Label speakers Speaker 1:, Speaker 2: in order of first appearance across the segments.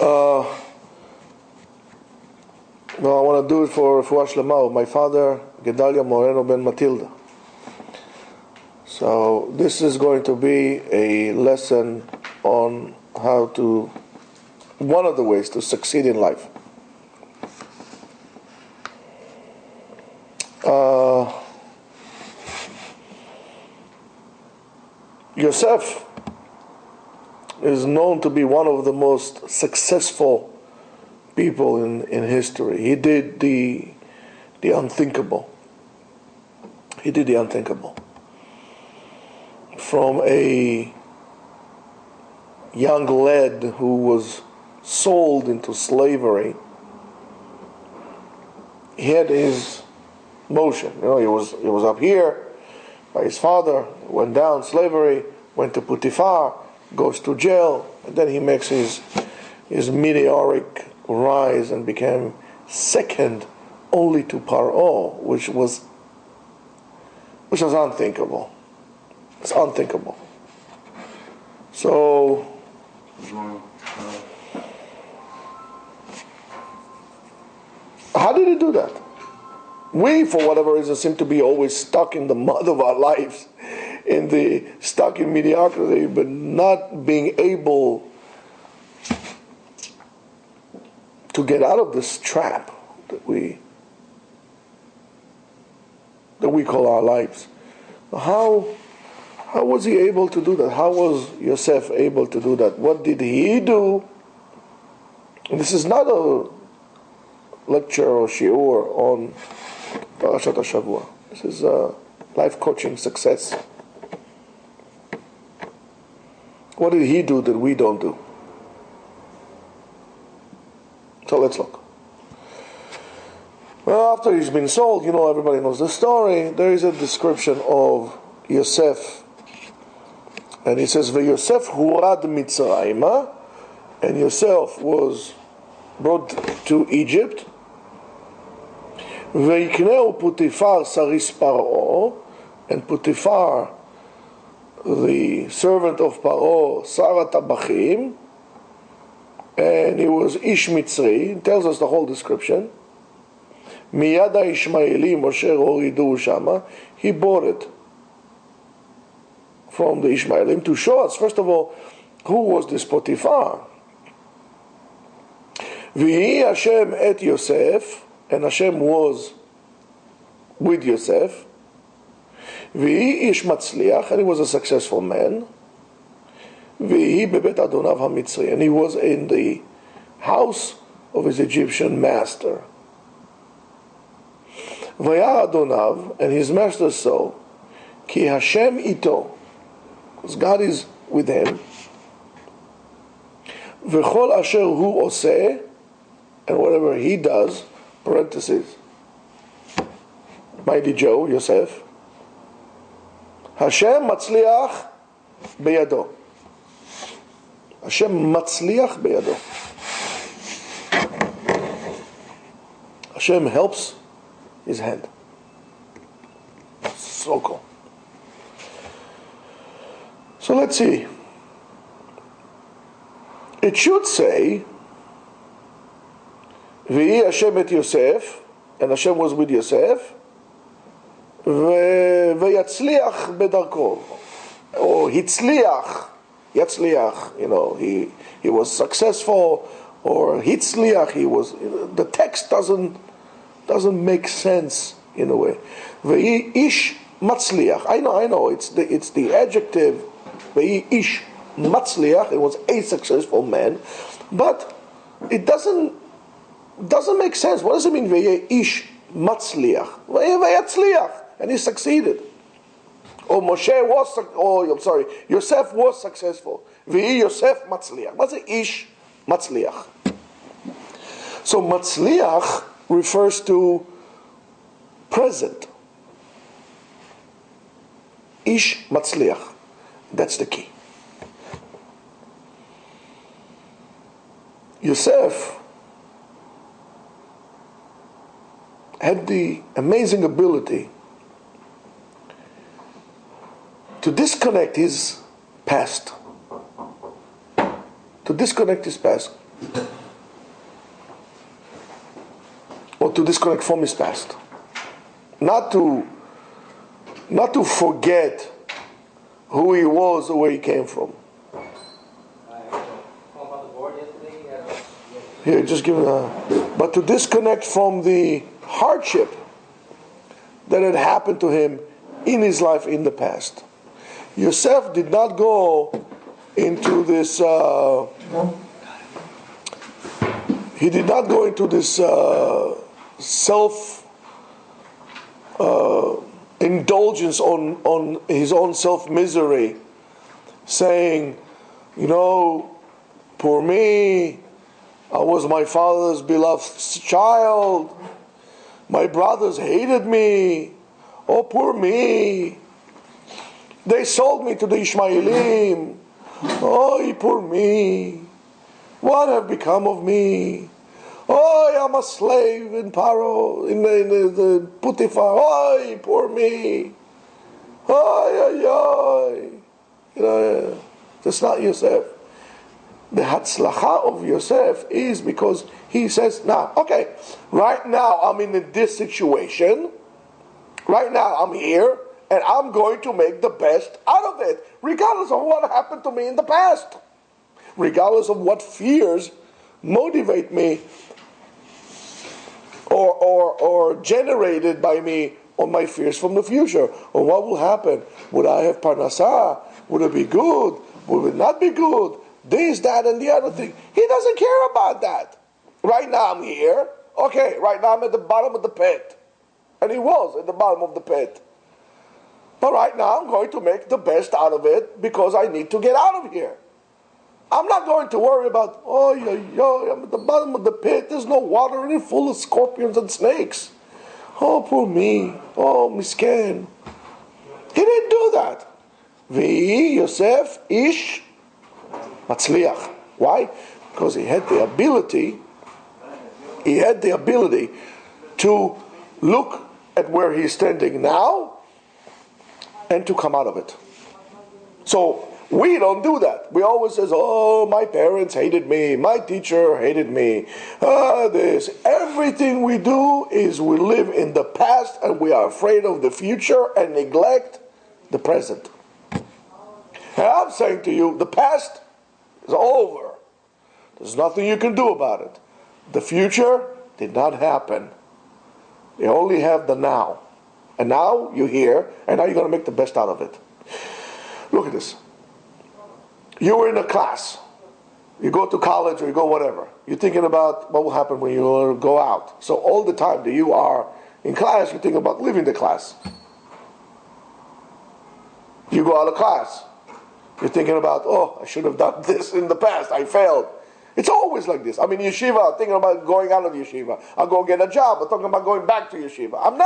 Speaker 1: No, I want to do it for Refuah Shlema, my father, Gedalia Moreno ben Matilda. So this is going to be a lesson on how to, one of the ways to succeed in life. Yosef is known to be one of the most successful people in history. He did the unthinkable. He did the unthinkable. From a young lad who was sold into slavery, he had his motion. You know, he was up here by his father, went down slavery, went to Potiphar, goes to jail, and then he makes his meteoric rise and became second only to Paro, which was unthinkable. It's unthinkable. So how did he do that? We, for whatever reason, seem to be always stuck in the mud of our lives, stuck in mediocrity, but not being able to get out of this trap that we call our lives. How was he able to do that? How was Yosef able to do that? What did he do? And this is not a lecture or shiur on Parashat HaShavua. This is a life coaching success. What did he do that we don't do? So let's look. Well, after he's been sold, everybody knows the story. There is a description of Yosef. And he says, "V'Yosef hurad Mitzrayma," and Yosef was brought to Egypt. "V'yikneu Potiphar saris Paro," and Potiphar, the servant of Paro, Sarat Tabachim, and he was Ish Mitzri. It tells us the whole description. Miyada Ishmaelim Moshe Horidu Shama. He bought it from the Ishmaelim to show us, first of all, who was this Potiphar. V'hi Hashem et Yosef, and Hashem was with Yosef. V'hi Ish Matzliach, and he was a successful man. V'hi bebet Adonav HaMitzri, and he was in the house of his Egyptian master. V'ya Adonav, and his master saw, Ki Hashem ito, because God is with him. V'chol asher hu oseh, and whatever he does, parentheses, mighty Joe, Yosef, Hashem matzliach beyado. Hashem matzliach beyado. Hashem helps his hand. So cool. So let's see. It should say, V'hi Hashem et Yosef, and Hashem was with Yosef, V'yatzliach bedarko, or Hitzliach, Yatzliach, he was successful, or Hitzliach, he was, the text doesn't make sense in a way. V'hi Ish Matzliach, I know, it's the adjective, V'hi Ish Matzliach, it was a successful man, but it doesn't make sense. What does it mean, V'hi Ish Matzliach? V'yatzliach, and he succeeded. Yosef was successful. V'hi Yosef Matzliach. What's it? Ish Matzliach. So Matzliach refers to present. Ish Matzliach. That's the key. Yosef had the amazing ability to disconnect his past. or to disconnect from his past. Not to forget who he was or where he came from. Here, just give it but to disconnect from the hardship that had happened to him in his life in the past. Yosef did not go into this, he did not go into this self indulgence on his own self-misery, saying, poor me, I was my father's beloved child, my brothers hated me, oh poor me, they sold me to the Ishmaelim, oh poor me, what have become of me? Oh, I'm a slave in Paro, in the Putifar. Oh, poor me. Oh. That's not Yosef. The Hatzlacha of Yosef is because he says, okay, right now I'm in this situation. Right now I'm here, and I'm going to make the best out of it, regardless of what happened to me in the past. Regardless of what fears motivate me or generated by me on my fears from the future. Or what will happen? Would I have parnasah? Would it be good? Would it not be good? This, that, and the other thing. He doesn't care about that. Right now I'm here. Okay, right now I'm at the bottom of the pit. And he was at the bottom of the pit. But right now I'm going to make the best out of it because I need to get out of here. I'm not going to worry about, I'm at the bottom of the pit, there's no water in it, full of scorpions and snakes. Oh, poor me. Oh, misken. He didn't do that. V'i Yosef ish matzliach. Why? Because he had the ability to look at where he's standing now and to come out of it. So, we don't do that. We always say, my parents hated me, my teacher hated me, this. Everything we do is we live in the past and we are afraid of the future and neglect the present. And I'm saying to you, the past is over. There's nothing you can do about it. The future did not happen. You only have the now. And now you're here, and now you're going to make the best out of it. Look at this. You were in a class. You go to college or you go whatever. You're thinking about what will happen when you go out. So all the time that you are in class, you're thinking about leaving the class. You go out of class. You're thinking about, I should have done this in the past. I failed. It's always like this. I'm in yeshiva, thinking about going out of yeshiva. I'll go get a job. I'm talking about going back to yeshiva. I'm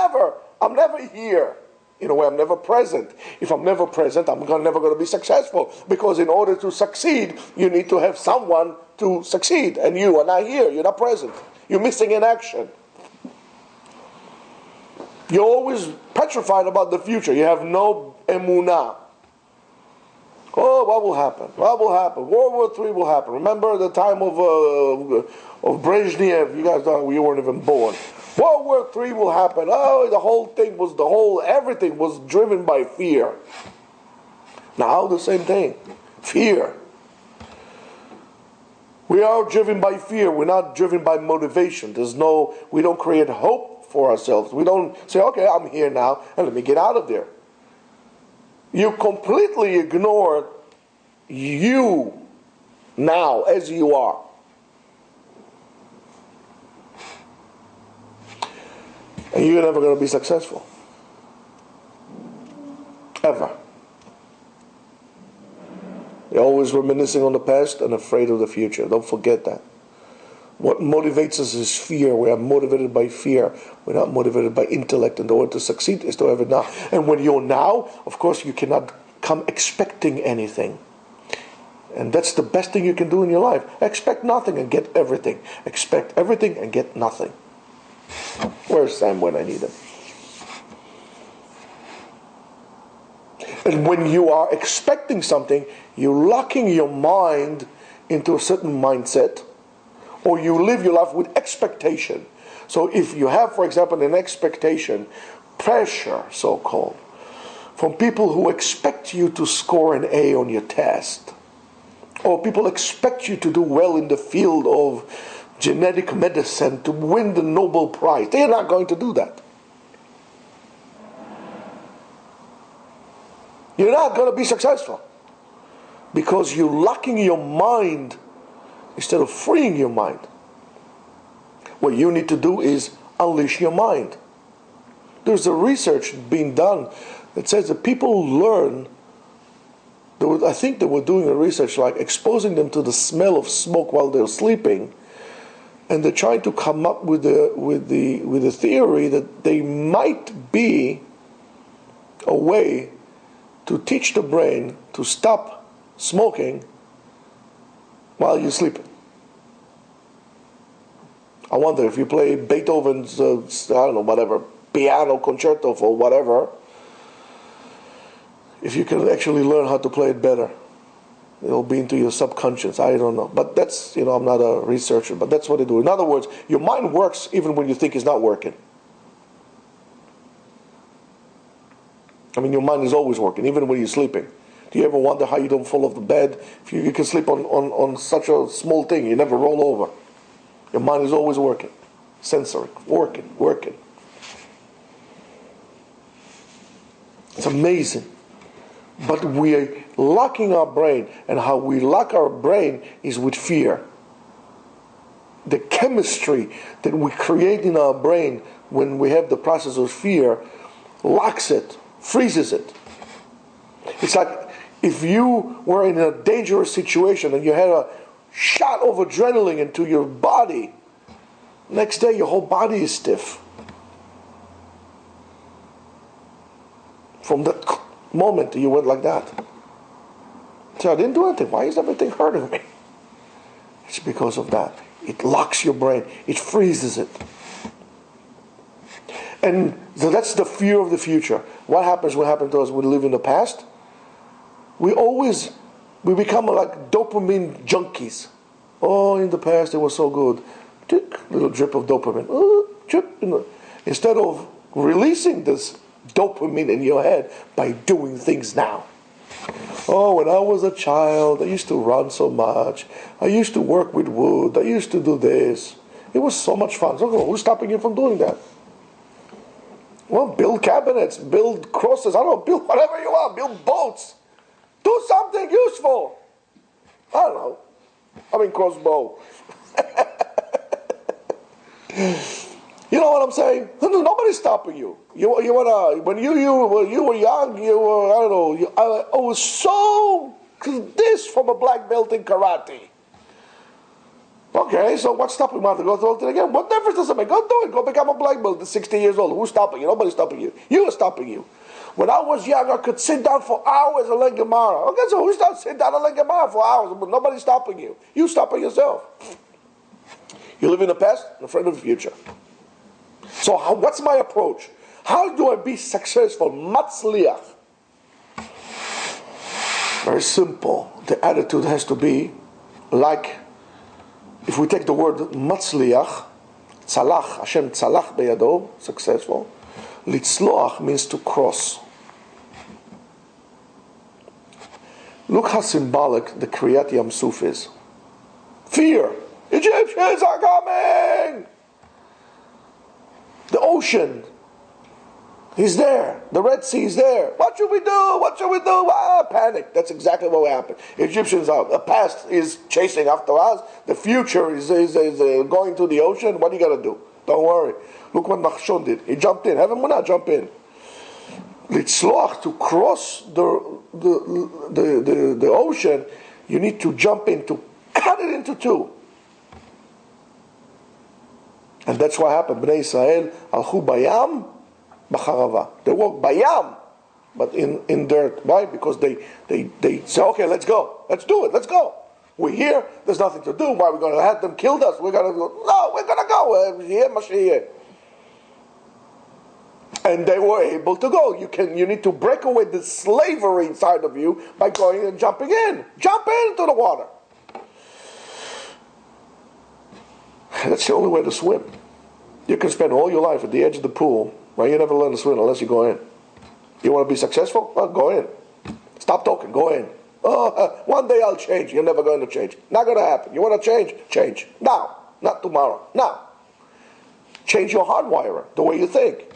Speaker 1: never here. In a way, I'm never present. If I'm never present, I'm never going to be successful. Because in order to succeed, you need to have someone to succeed. And you are not here. You're not present. You're missing in action. You're always petrified about the future. You have no emunah. What will happen? What will happen? World War III will happen. Remember the time of Brezhnev? You guys don't. You weren't even born. World War III will happen. Everything was driven by fear. Now the same thing. Fear. We are driven by fear. We're not driven by motivation. We don't create hope for ourselves. We don't say, okay, I'm here now, and let me get out of there. You completely ignore you now as you are. And you're never going to be successful. Ever. You're always reminiscing on the past and afraid of the future. Don't forget that. What motivates us is fear. We are motivated by fear. We're not motivated by intellect. And the way to succeed is to have it now. And when you're now, of course, you cannot come expecting anything. And that's the best thing you can do in your life. Expect nothing and get everything. Expect everything and get nothing. Where's Sam when I need him? And when you are expecting something, you're locking your mind into a certain mindset, or you live your life with expectation. So if you have, for example, an expectation, pressure, so-called, from people who expect you to score an A on your test, or people expect you to do well in the field of genetic medicine to win the Nobel Prize, they're not going to do that. You're not going to be successful because you're locking your mind instead of freeing your mind. What you need to do is unleash your mind. There's a research being done that says that people learn. I think they were doing a research like exposing them to the smell of smoke while they're sleeping, and they're trying to come up with the theory that there might be a way to teach the brain to stop smoking while you're sleeping. I wonder if you play Beethoven's, I don't know, whatever, piano concerto for whatever, if you can actually learn how to play it better. It'll be into your subconscious. I don't know. But that's, I'm not a researcher, but that's what they do. In other words, your mind works even when you think it's not working. I mean, your mind is always working, even when you're sleeping. Do you ever wonder how you don't fall off the bed? If you can sleep on such a small thing, you never roll over. Your mind is always working. Sensory. Working. It's amazing. But we're locking our brain, and how we lock our brain is with fear. The chemistry that we create in our brain when we have the process of fear locks it, freezes it. It's like if you were in a dangerous situation and you had a shot of adrenaline into your body, next day your whole body is stiff. From that moment you went like that. So I didn't do anything. Why is everything hurting me? It's because of that. It locks your brain. It freezes it. And so that's the fear of the future. What happens to us when we live in the past? We become like dopamine junkies. Oh, in the past it was so good. Tick, little drip of dopamine. Instead of releasing this dopamine in your head by doing things now. Oh, when I was a child, I used to run so much. I used to work with wood. I used to do this. It was so much fun. So who's stopping you from doing that? Well, build cabinets, build crosses, I don't know, build whatever you want, build boats. Do something useful. I don't know. I mean, crossbow. You know what I'm saying? Nobody's stopping you. You wanna, when you were young, you were, I don't know, I was so this from a black belt in karate. Okay, so what's stopping me to go through it again? What difference does it make? Go do it. Go become a black belt at 60 years old. Who's stopping you? Nobody's stopping you. You are stopping you. When I was young, I could sit down for hours and learn Gemara. Okay, so who's not sitting down and learn Gemara for hours? But nobody's stopping you. You stopping yourself. You live in the past, in front of the future. So what's my approach? How do I be successful? Matzliach. Very simple. The attitude has to be like, if we take the word matzliach, tzalach, Hashem tzalach beyado, successful. Litzloach means to cross. Look how symbolic the Kriyat Yam Suf is. Fear. Egyptians are coming! The ocean is there. The Red Sea is there. What should we do? What should we do? Panic. That's exactly what happened. Egyptians are. The past is chasing after us. The future is going to the ocean. What are you going to do? Don't worry. Look what Nachshon did. He jumped in. Have him not jump in. Litzloach, to cross the ocean, you need to jump in, to cut it into two. And that's what happened. Bnei Israel alchu bayam b'charava. They walked bayam, but in dirt. Why? Because they say, okay, let's go. Let's do it. Let's go. We're here. There's nothing to do. Why are we going to have them killed us? We're going to go. No, we're going to go. We're here, Mashiach. And they were able to go. You need to break away the slavery inside of you by going and jumping in. Jump into the water. That's the only way to swim. You can spend all your life at the edge of the pool, right? You never learn to swim unless you go in. You want to be successful? Well, go in. Stop talking, go in. Oh, one day I'll change. You're never going to change. Not going to happen. You want to change? Change. Now. Not tomorrow. Now. Change your hardwiring, the way you think.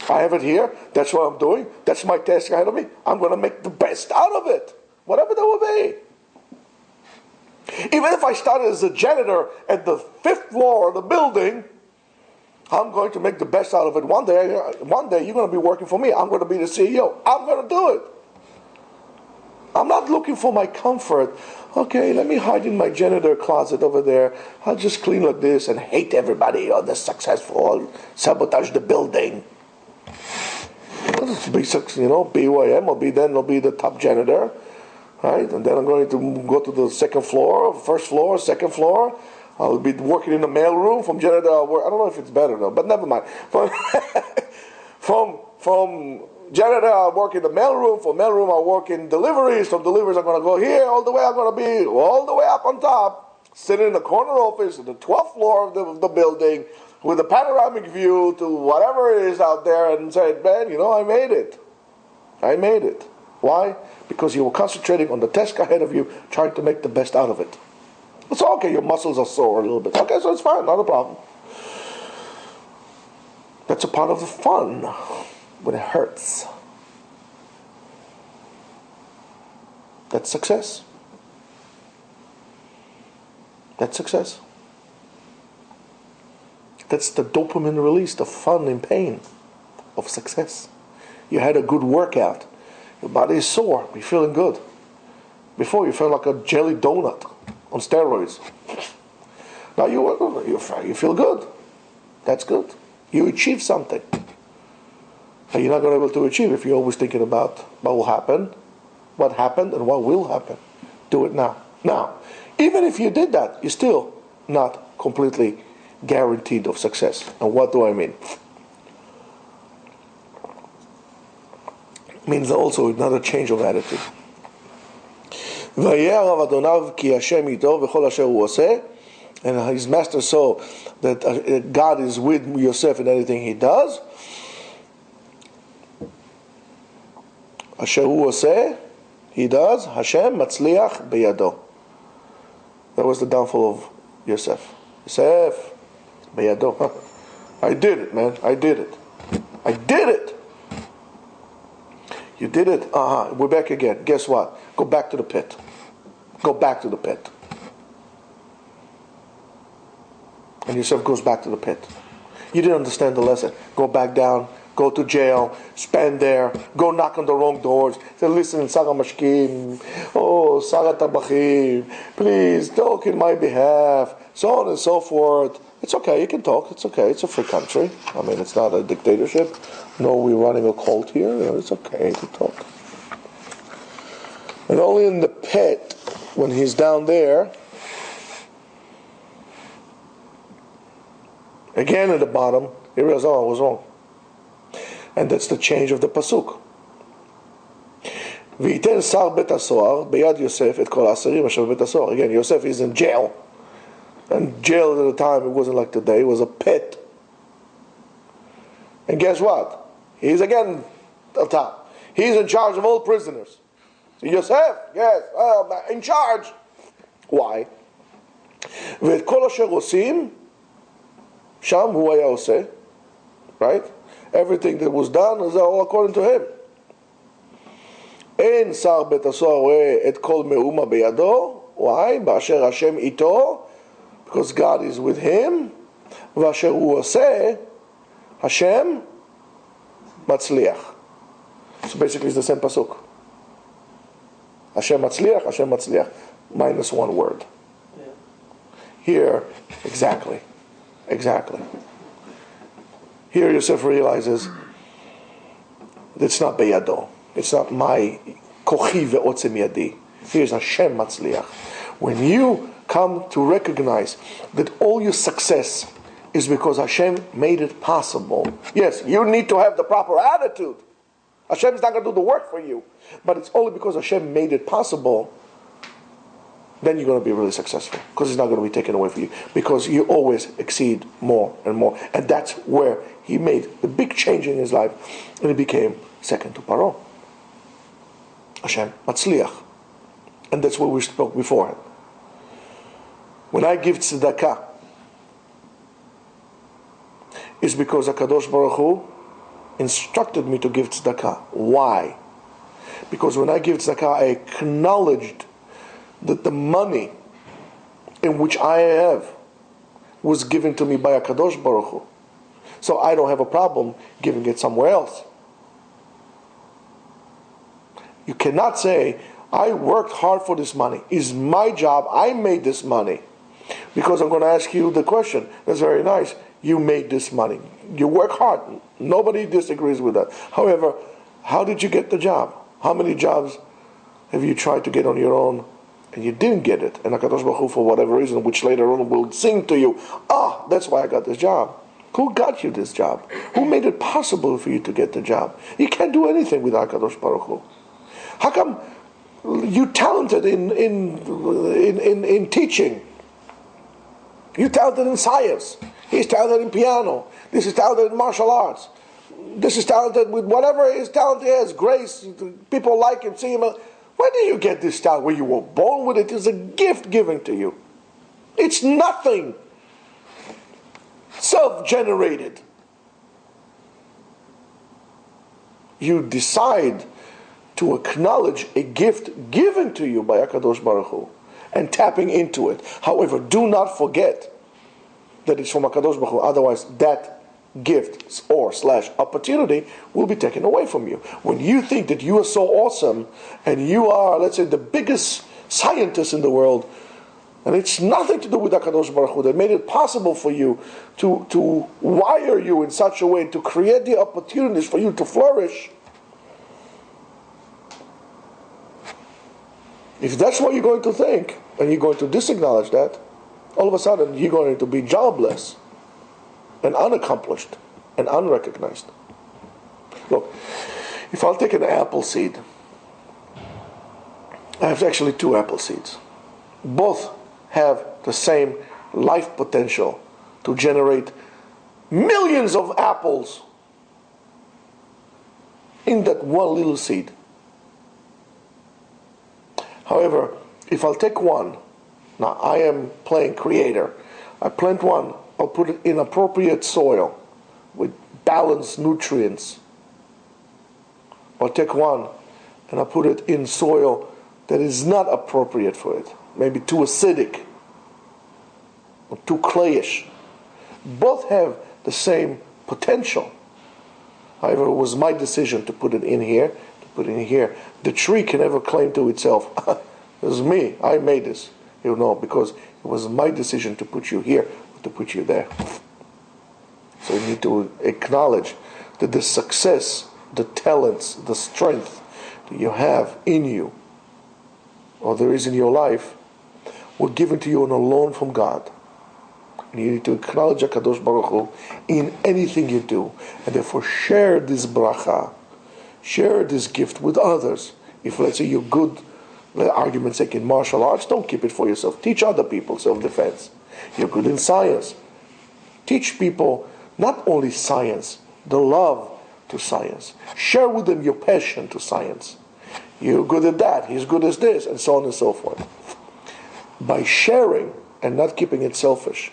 Speaker 1: I have it here. That's what I'm doing. That's my task ahead of me. I'm going to make the best out of it. Whatever that will be. Even if I started as a janitor at the 5th floor of the building, I'm going to make the best out of it. One day you're going to be working for me. I'm going to be the CEO. I'm going to do it. I'm not looking for my comfort. Okay, let me hide in my janitor closet over there. I'll just clean like this and hate everybody. Oh, they're successful. I'll sabotage the building. Be, be who I am. I'll be the top janitor. Right? And then I'm going to go to the 2nd floor, 1st floor, 2nd floor. I'll be working in the mail room. From janitor, I don't know if it's better though, but never mind. From janitor, I'll work in the mail room. From mail room, I'll work in deliveries. From deliveries, I'm going to go here. All the way, I'm going to be all the way up on top, sitting in the corner office at the 12th floor of the building with a panoramic view to whatever it is out there, and say, man, I made it. I made it. Why? Because you were concentrating on the task ahead of you, trying to make the best out of it. It's okay, your muscles are sore a little bit. Okay, so it's fine, not a problem. That's a part of the fun when it hurts. That's success. That's success. That's the dopamine release, the fun and pain of success. You had a good workout. Your body is sore. You're feeling good. Before, you felt like a jelly donut on steroids. Now you feel good. That's good. You achieved something. But you're not going to be able to achieve if you're always thinking about what will happen, what happened, and what will happen. Do it now. Now, even if you did that, you're still not completely guaranteed of success. And what do I mean? Means also another change of attitude. And his master saw that God is with Yosef in anything he does. Asher hu oseh, he does. Hashem matzliach beyado. That was the downfall of Yosef. Yosef, beyado. I did it, man. I did it. I did it. You did it? We're back again. Guess what? Go back to the pit. Go back to the pit. And Yosef goes back to the pit. You didn't understand the lesson. Go back down. Go to jail. Spend there. Go knock on the wrong doors. Say, listen, Saga Mashkim. Oh, Saga Tabachim. Please, talk in my behalf. So on and so forth. It's okay. You can talk. It's okay. It's a free country. I mean, it's not a dictatorship. No, we're running a cult here. It's okay to talk. And only in the pit, when he's down there, again at the bottom, he realizes, I was wrong. And that's the change of the pasuk. V'yiten sar bet hasoar beyad Yosef et kol ha'aserim asher bet hasoar. Again, Yosef is in jail. And jail at the time, it wasn't like today, it was a pit. And guess what? He's again up top. He's in charge of all prisoners. So Yosef, yes, in charge. Why? ואת כל אשר עושים, שם הוא היה עושה. Right? Everything that was done was all according to him. אין שר בית הסוהר רואה את כל מאומה בידו. Why? באשר השם איתו. Because God is with him. ואשר הוא עושה, השם מצליח. So basically it's the same pasuk. Hashem matzliach, Hashem matzliach. Minus one word. Yeah. Here, exactly. Here Yosef realizes it's not beyado. It's not my kochi ve'otzem yadi. Here's Hashem matzliach. When you come to recognize that all your success is because Hashem made it possible. Yes, you need to have the proper attitude. Hashem is not going to do the work for you. But it's only because Hashem made it possible. then you're going to be really successful, because it's not going to be taken away from you, because you always exceed more and more. And that's where he made the big change in his life, and he became second to Paro. Hashem Matzliach. And that's what we spoke before. When I give tzedakah, it's because HaKadosh Baruch Hu instructed me to give tzedakah. Why? Because when I give tzedakah, I acknowledged that the money in which I have was given to me by HaKadosh Baruch Hu. So I don't have a problem giving it somewhere else. You cannot say, I worked hard for this money. It's my job. I made this money. Because I'm going to ask you the question. That's very nice. You made this money. You work hard. Nobody disagrees with that. However, how did you get the job? How many jobs have you tried to get on your own and you didn't get it? And HaKadosh Baruch Hu, for whatever reason, which later on will sing to you, that's why I got this job. Who got you this job? Who made it possible for you to get the job? You can't do anything without HaKadosh Baruch Hu. How come you talented in teaching? You're talented in science. He's talented in piano. This is talented in martial arts. This is talented with whatever his talent is. Grace, people like him, see him. Where did you get this talent? Well, you were born with it. It's a gift given to you. It's nothing self-generated. You decide to acknowledge a gift given to you by HaKadosh Baruch Hu and tapping into it. However, do not forget that it's from HaKadosh Baruch Hu. Otherwise, that gift or / opportunity will be taken away from you. When you think that you are so awesome and you are, let's say, the biggest scientist in the world, and it's nothing to do with HaKadosh Baruch Hu that made it possible for you to wire you in such a way to create the opportunities for you to flourish. If that's what you're going to think, and you're going to disacknowledge that, all of a sudden you're going to be jobless and unaccomplished and unrecognized. Look, if I'll take an apple seed, I have actually 2 apple seeds. Both have the same life potential to generate millions of apples in that one little seed. However, if I'll take one, now I am playing creator, I plant one, I'll put it in appropriate soil with balanced nutrients. I'll take one and I'll put it in soil that is not appropriate for it, maybe too acidic or too clayish. Both have the same potential. However, it was my decision to put it in here, to put it in here. The tree can never claim to itself, it was me, I made this. You know, because it was my decision to put you here or to put you there. So you need to acknowledge that the success, the talents, the strength that you have in you, or there is in your life, were given to you on a loan from God. And you need to acknowledge HaKadosh Baruch Hu in anything you do, and therefore share this bracha, share this gift with others. If, let's say, you're good, argument's sake, in martial arts, don't keep it for yourself. Teach other people self-defense. You're good in science. Teach people not only science, the love to science. Share with them your passion to science. You're good at that, he's good at this, and so on and so forth. By sharing and not keeping it selfish,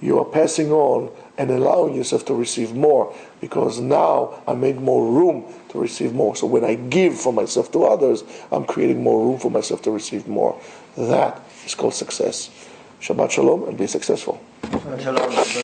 Speaker 1: you are passing on and allowing yourself to receive more, because now I made more room to receive more. So when I give from myself to others, I'm creating more room for myself to receive more. That is called success. Shabbat Shalom, and be successful.
Speaker 2: Shabbat Shalom.